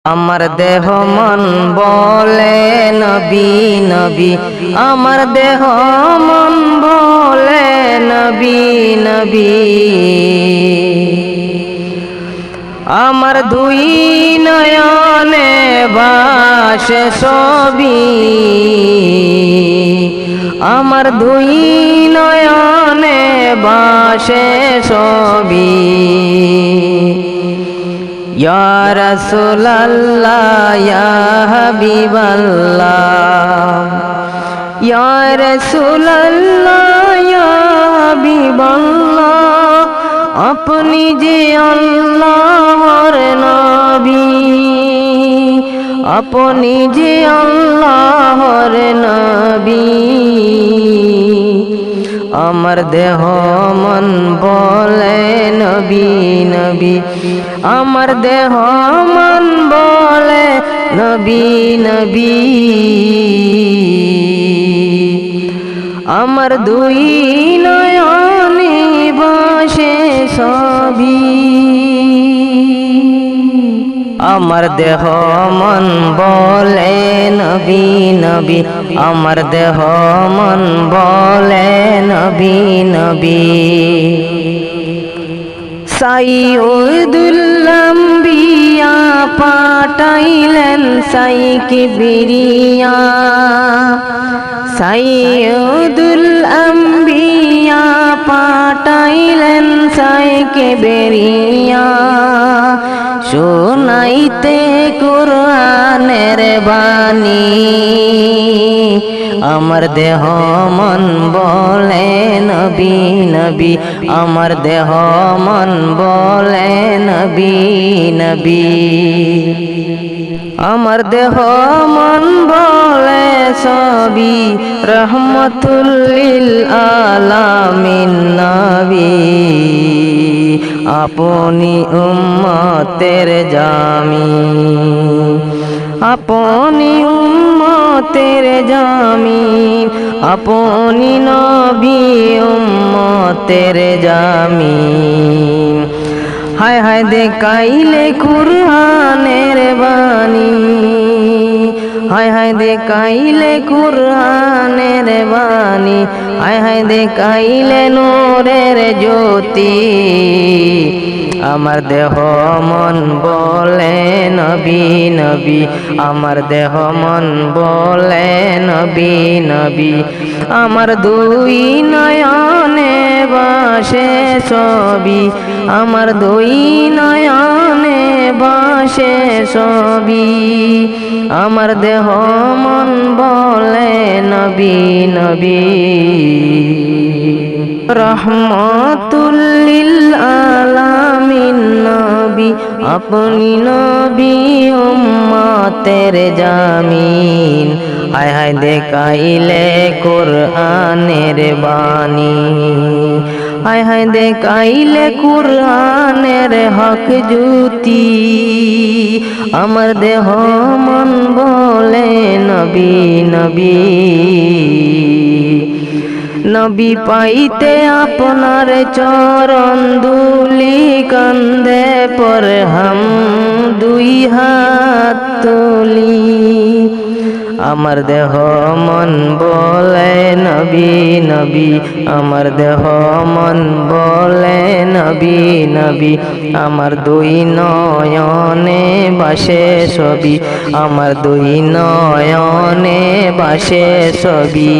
আমার দেহ মন বলে নবী নবী, আমার দেহ মন বলে নবী নবী। আমার দুই নয়নে ভাসে ছবি, আমার দুই নয়নে ভাসে ছবি। ইয়া রাসূলুল্লাহ ইয়া হাবিবাল্লাহ, ইয়া রাসূলুল্লাহ ইয়া হাবিবাল্লাহ, আপনি যে আল্লাহর নবী, আপনি যে আল্লাহর নবী। আমার দেহ মন বলে নবী নবী, আমার দেহ মন বলে নবী নবী। আমার দুই নয়নে ভাসে ছবি, আমার দেহ মন বলে নবী নবী, আমার দেহ মন বলে নবী নবী। সাইয়্যিদুল আম্বিয়া পাঠাইলেন সাই কিবরিয়া, সাইয়্যিদুল আম্বিয়া পাঠাইলেন সাই কিবরিয়া, শোনাইতে কুরআনের বাণী। আমার দেহ মন বলে নবী নবী, আমার দেহ মন বলে নবী নবী। আমার দেহ মন বলে সবই রহমতুল লিল আলামিন নবী, আপনি উম্মতের জামি, আপনি উম্মতের জামি, আপনি নবী উম্মতের জামি। হায় হায় দেখাইলে কুরআনের বাণী, হায় হায় দেখাইলে কুরআনের বাণী, হায় হায় দেখাইলে নূরের জ্যোতি। আমার দেহ মন বলে নবী নবী, আমার দেহ মন বলে নবী নবী। আমার দুই নয়নে ভাসে ছবি, আমার দুই নয়নে ভাসে ছবি। আমার দেহ মন বলে নবী নবী। রহমতুল লিল আলামিন নবী, আপনি নবী উম্মতের জামিন। হায় হায় দেখাইলে কুরআনের বাণী, হায় হায় দেখাইলে কুরআনের হক জ্যোতি। আমার দেহ মন বলে নবী নবী, নবী পাইতে আপনার চরণ ধুলি কান্দে পর হাম দুই হাত তুলি। আমার দেহ মন বলে নবী নবী, আমার দেহ মন বলে নবী নবী। আমার দুই নয়নে ভাসে ছবি, আমার দুই নয়নে ভাসে ছবি।